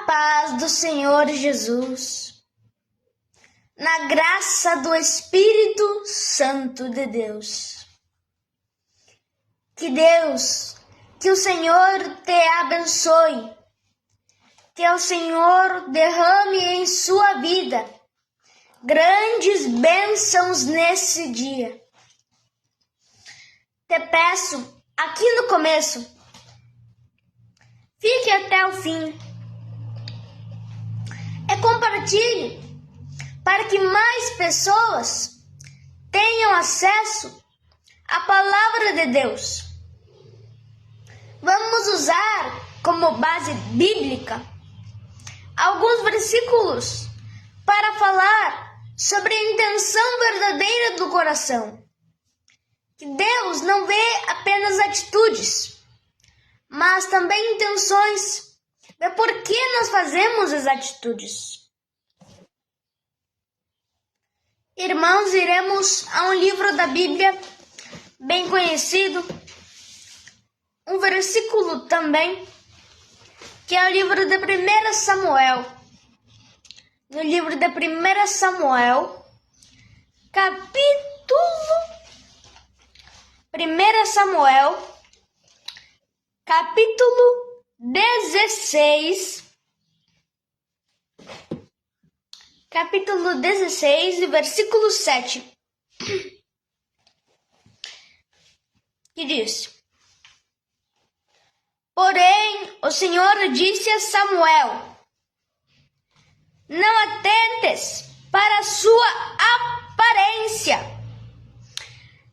paz do Senhor Jesus, na graça do Espírito Santo de Deus. Que o Senhor te abençoe, que o Senhor derrame em sua vida grandes bênçãos nesse dia. Te peço, aqui no começo, fique até o fim e compartilhe para que mais pessoas tenham acesso à palavra de Deus. Vamos usar como base bíblica alguns versículos para falar sobre a intenção verdadeira do coração. Que Deus não vê apenas atitudes, mas também intenções, de por que nós fazemos as atitudes. Irmãos, iremos a um livro da Bíblia bem conhecido, um versículo também, que é o livro de 1 Samuel. No livro de 1 Samuel, capítulo 16, versículo 7, que diz: Porém, o Senhor disse a Samuel: Não atentes para a sua aparência,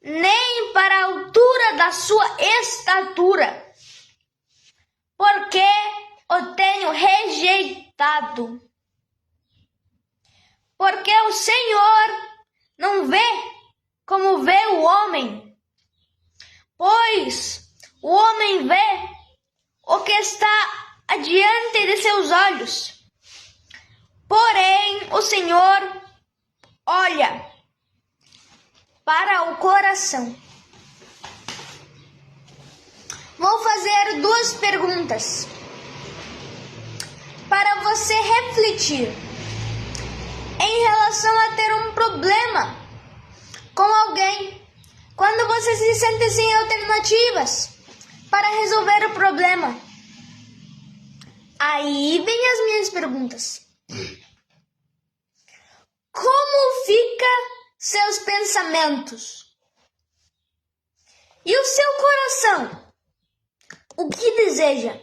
nem para a altura da sua estatura, porque o tenho rejeitado. Porque o Senhor não vê como vê o homem, pois o homem vê o que está adiante de seus olhos, porém o Senhor olha para o coração. Vou fazer duas perguntas para você refletir em relação a ter um problema com alguém, quando você se sente sem alternativas para resolver o problema. Aí vem as minhas perguntas. Como fica seus pensamentos? E o seu coração? O que deseja?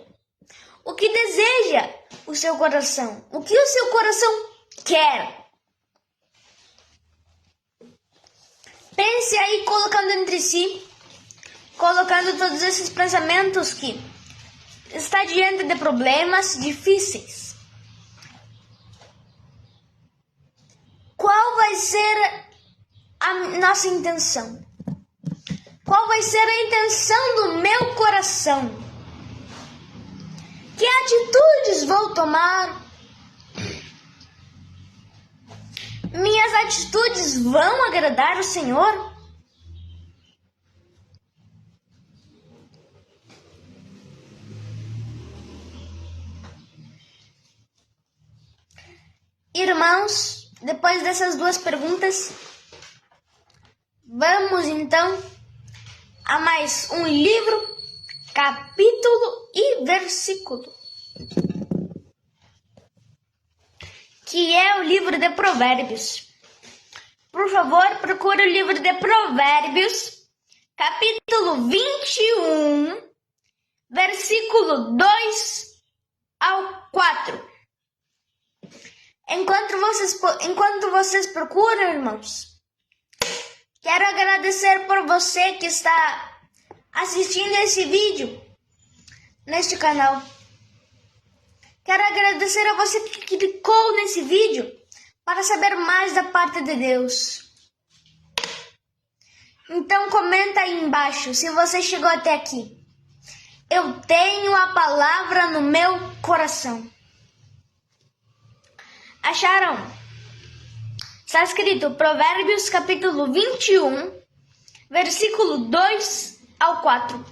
O que deseja o seu coração? O que o seu coração quer? Pense aí colocando entre si, colocando todos esses pensamentos que está diante de problemas difíceis. Qual vai ser a nossa intenção? Qual vai ser a intenção do meu coração? Que atitudes vou tomar? Minhas atitudes vão agradar o Senhor? Irmãos, depois dessas duas perguntas, vamos então a mais um livro, capítulo e versículo, que é o livro de Provérbios. Por favor, procure o livro de Provérbios, capítulo 21, versículo 2 ao 4. Enquanto vocês procuram, irmãos, quero agradecer por você que está assistindo esse vídeo neste canal. Quero agradecer a você que clicou nesse vídeo para saber mais da parte de Deus. Então comenta aí embaixo se você chegou até aqui. Eu tenho a palavra no meu coração. Acharam? Está escrito Provérbios capítulo 21, versículo 2 ao 4.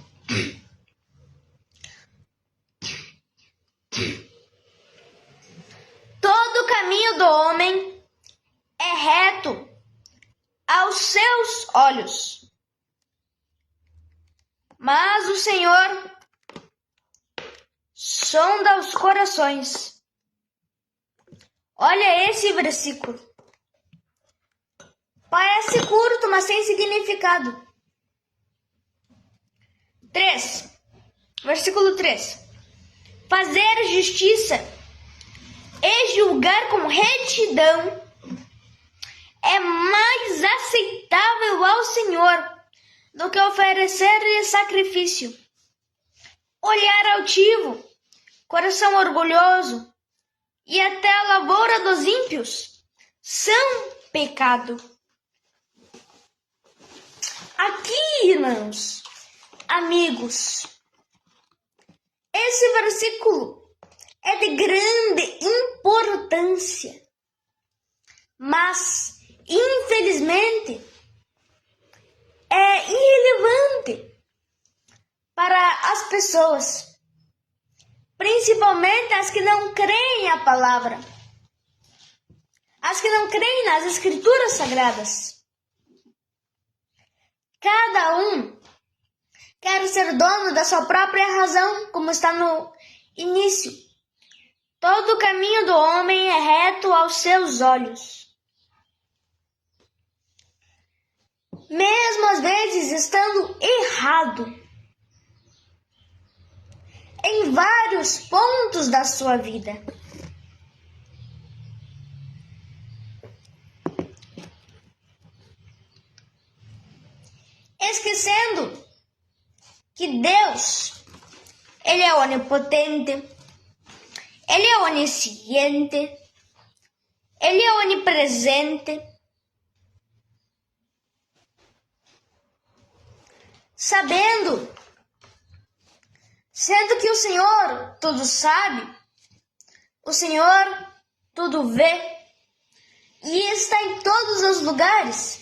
do homem é reto aos seus olhos, mas o Senhor sonda os corações. Olha esse versículo. Parece curto, mas tem significado. 3. Versículo 3. Fazer justiça e julgar com retidão é mais aceitável ao Senhor do que oferecer-lhe sacrifício. Olhar altivo, coração orgulhoso e até a lavoura dos ímpios são pecado. Aqui, irmãos, amigos, esse versículo é de grande importância, mas, infelizmente, é irrelevante para as pessoas, principalmente as que não creem a palavra, as que não creem nas Escrituras Sagradas. Cada um quer ser dono da sua própria razão, como está no início. Todo o caminho do homem é reto aos seus olhos. Mesmo às vezes estando errado em vários pontos da sua vida. Esquecendo que Deus, Ele é onipotente, Ele é onisciente, Ele é onipresente. Sendo que o Senhor tudo sabe, o Senhor tudo vê e está em todos os lugares,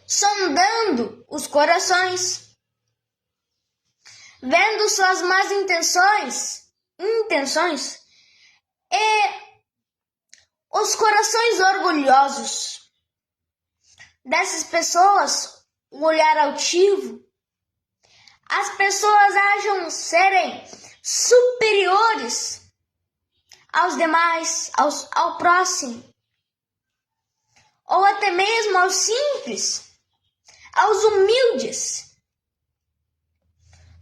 sondando os corações, vendo suas más intenções e os corações orgulhosos dessas pessoas, o olhar altivo. As pessoas acham serem superiores aos demais, ao próximo, ou até mesmo aos simples, aos humildes.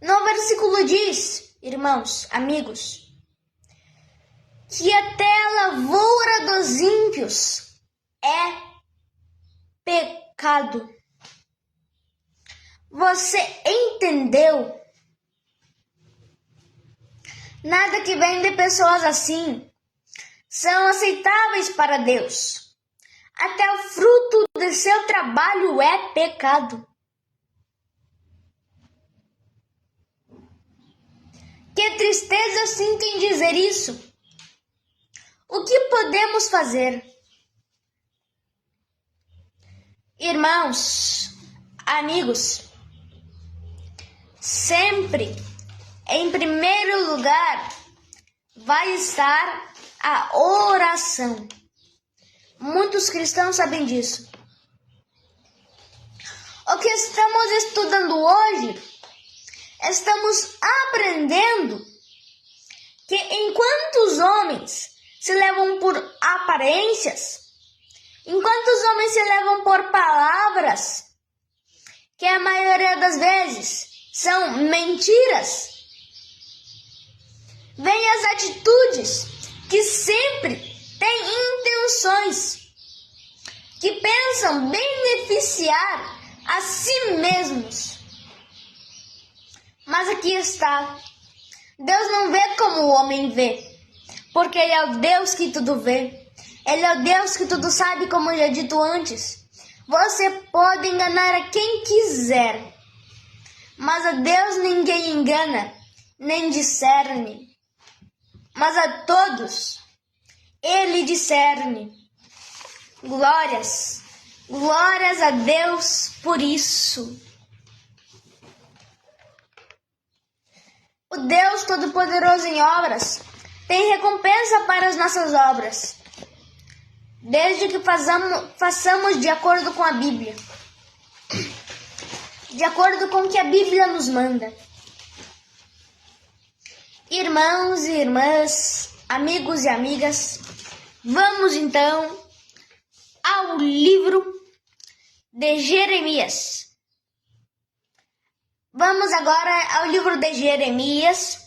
No versículo diz, irmãos, amigos, que até a lavoura dos ímpios é pecado. Você entendeu? Nada que vem de pessoas assim são aceitáveis para Deus. Até o fruto de seu trabalho é pecado. Que tristeza sinto em dizer isso. O que podemos fazer? Irmãos, amigos, sempre, em primeiro lugar, vai estar a oração. Muitos cristãos sabem disso. O que estamos estudando hoje, estamos aprendendo que enquanto os homens se levam por aparências, enquanto os homens se levam por palavras, que a maioria das vezes são mentiras, vem as atitudes que sempre têm intenções, que pensam beneficiar a si mesmos. Mas aqui está, Deus não vê como o homem vê, porque Ele é o Deus que tudo vê, Ele é o Deus que tudo sabe, como eu já dito antes. Você pode enganar a quem quiser, mas a Deus ninguém engana, nem discerne. Mas a todos Ele discerne. Glórias a Deus por isso. O Deus Todo-Poderoso em obras tem recompensa para as nossas obras, desde que façamos de acordo com a Bíblia, de acordo com o que a Bíblia nos manda. Irmãos e irmãs, amigos e amigas, vamos então ao livro de Jeremias. Vamos agora ao livro de Jeremias,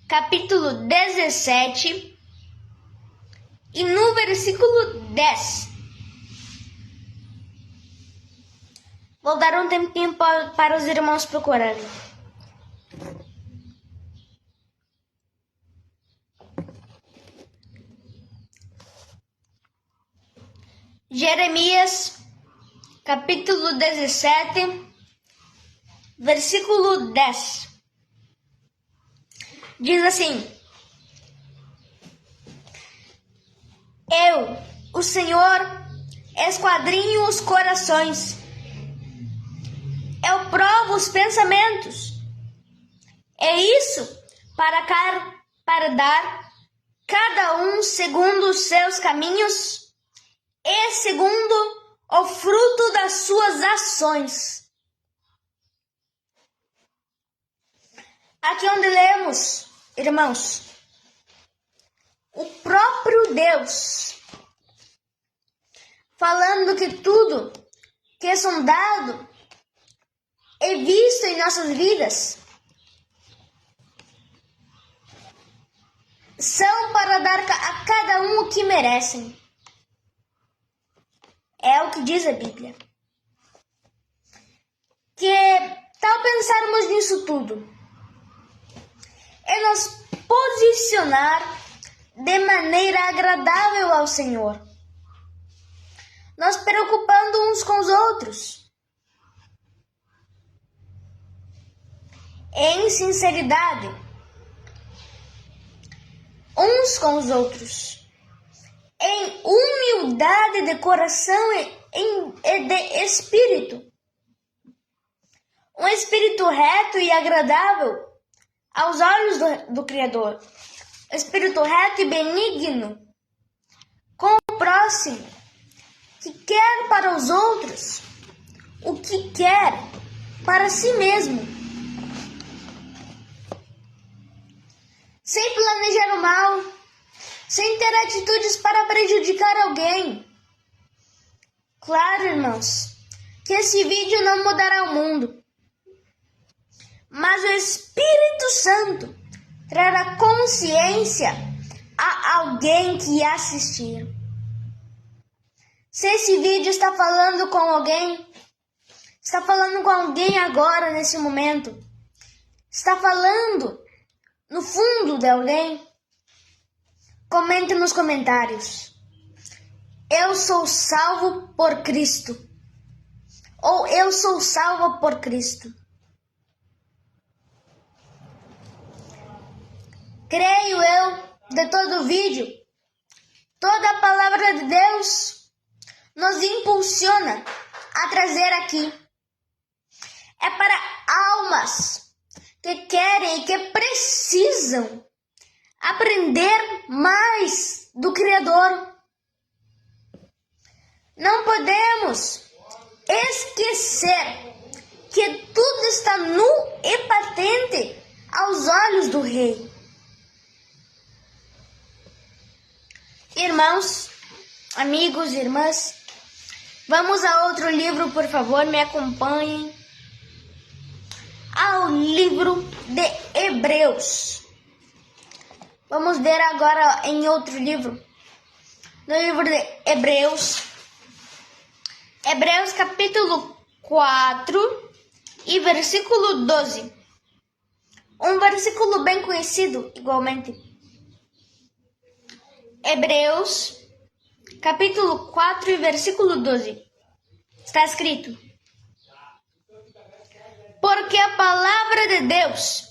capítulo 17, e no versículo 10. Vou dar um tempinho para os irmãos procurarem. Jeremias, capítulo 17, versículo 10. Diz assim: Eu, o Senhor, esquadrinho os corações, eu provo os pensamentos. É isso para dar cada um segundo os seus caminhos e segundo o fruto das suas ações. Aqui onde lemos, irmãos, o próprio Deus falando que tudo que é sondado e visto em nossas vidas são para dar a cada um o que merecem. É o que diz a Bíblia. Que tal pensarmos nisso tudo é nos posicionar de maneira agradável ao Senhor, nos preocupando uns com os outros, em sinceridade, uns com os outros, em humildade de coração e de espírito, um espírito reto e agradável aos olhos do Criador, espírito reto e benigno com o próximo, que quer para os outros o que quer para si mesmo, sem planejar o mal, sem ter atitudes para prejudicar alguém. Claro, irmãos, que esse vídeo não mudará o mundo, mas o Espírito Santo trará consciência a alguém que assistir. Se esse vídeo está falando com alguém, está falando com alguém agora, nesse momento, está falando no fundo de alguém, comente nos comentários: eu sou salvo por Cristo, ou eu sou salvo por Cristo. Creio eu, de todo o vídeo, toda a palavra de Deus nos impulsiona a trazer aqui. É para almas que querem e que precisam aprender mais do Criador. Não podemos esquecer que tudo está nu e patente aos olhos do Rei. Irmãos, amigos e irmãs, vamos a outro livro, por favor, me acompanhem. Ao livro de Hebreus. Vamos ver agora em outro livro. No livro de Hebreus. Hebreus capítulo 4 e versículo 12. Um versículo bem conhecido, igualmente. Hebreus, capítulo 4 e versículo 12. Está escrito: porque a palavra de Deus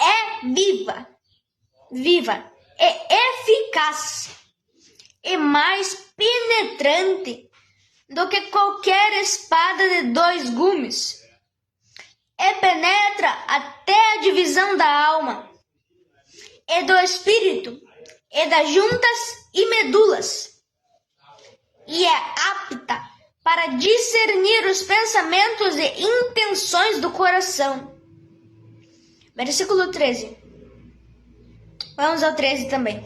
é viva e eficaz, e mais penetrante do que qualquer espada de 2 gumes, e penetra até a divisão da alma e do espírito, e das juntas e medulas, e é apta para discernir os pensamentos e intenções do coração. Versículo 13. Vamos ao 13 também.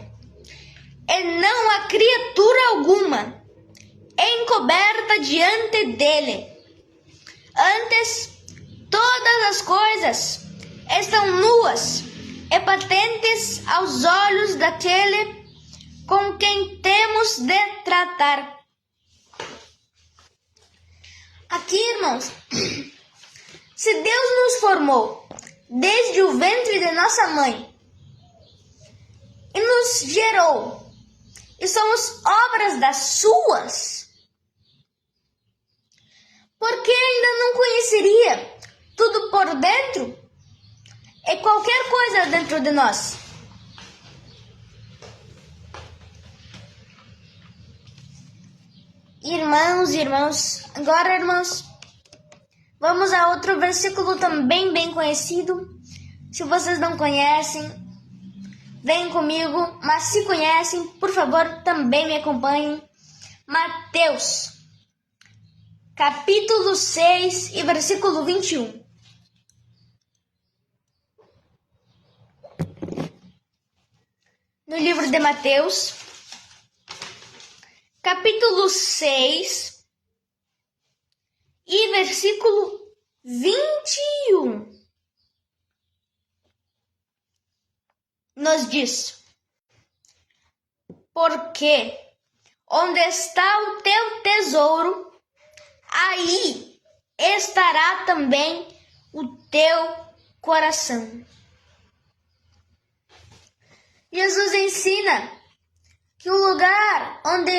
E não há criatura alguma encoberta diante dele. Antes, todas as coisas estão nuas e patentes aos olhos daquele com quem temos de tratar. Aqui, irmãos, se Deus nos formou desde o ventre de nossa mãe e nos gerou, e somos obras das suas, por que ainda não conheceria tudo por dentro e qualquer coisa dentro de nós? Irmãos, agora, irmãos, vamos a outro versículo também bem conhecido. Se vocês não conhecem, vem comigo, mas se conhecem, por favor, também me acompanhem. Mateus, capítulo 6 e versículo 21. No livro de Mateus, capítulo 6 e versículo 21. Nos diz: porque onde está o teu tesouro, aí estará também o teu coração. Jesus ensina que o lugar onde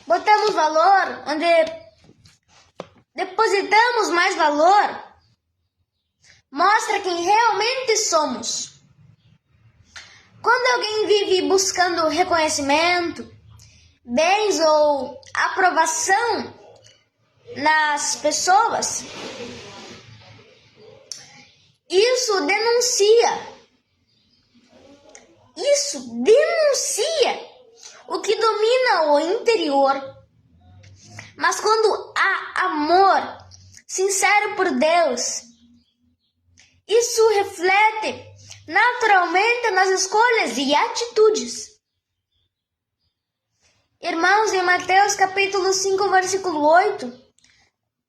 botamos valor, onde depositamos mais valor, mostra quem realmente somos. Quando alguém vive buscando reconhecimento, bens ou aprovação nas pessoas, isso denuncia o que domina o interior. Mas quando há amor sincero por Deus, isso reflete naturalmente nas escolhas e atitudes. Irmãos, em Mateus capítulo 5, versículo 8,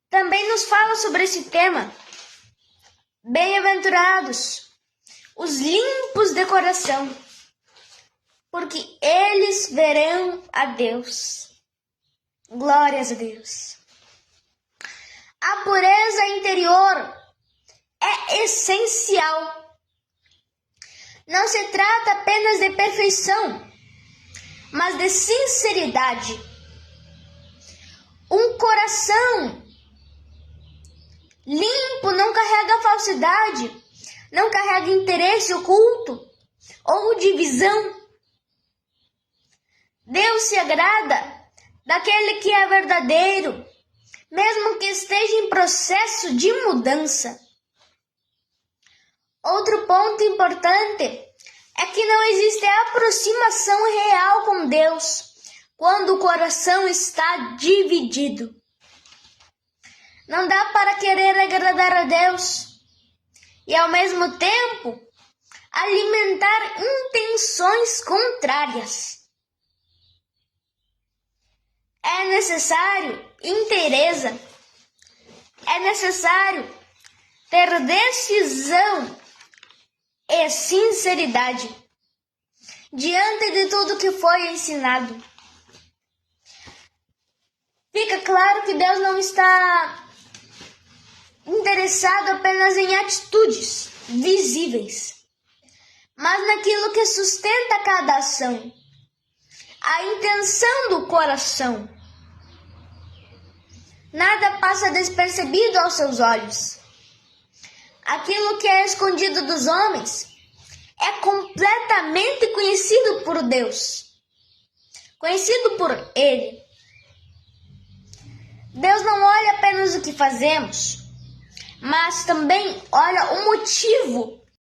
também nos fala sobre esse tema. Bem-aventurados os limpos de coração, porque eles verão a Deus. Glórias a Deus. A pureza interior é essencial. Não se trata apenas de perfeição, mas de sinceridade. Um coração limpo não carrega falsidade, não carrega interesse oculto ou divisão. Deus se agrada daquele que é verdadeiro, mesmo que esteja em processo de mudança. Outro ponto importante é que não existe aproximação real com Deus quando o coração está dividido. Não dá para querer agradar a Deus e, ao mesmo tempo, alimentar intenções contrárias. É necessário inteireza, é necessário ter decisão e sinceridade diante de tudo que foi ensinado. Fica claro que Deus não está interessado apenas em atitudes visíveis, mas naquilo que sustenta cada ação, a intenção do coração. Nada passa despercebido aos seus olhos. Aquilo que é escondido dos homens é completamente conhecido por Deus, conhecido por Ele. Deus não olha apenas o que fazemos, mas também olha o motivo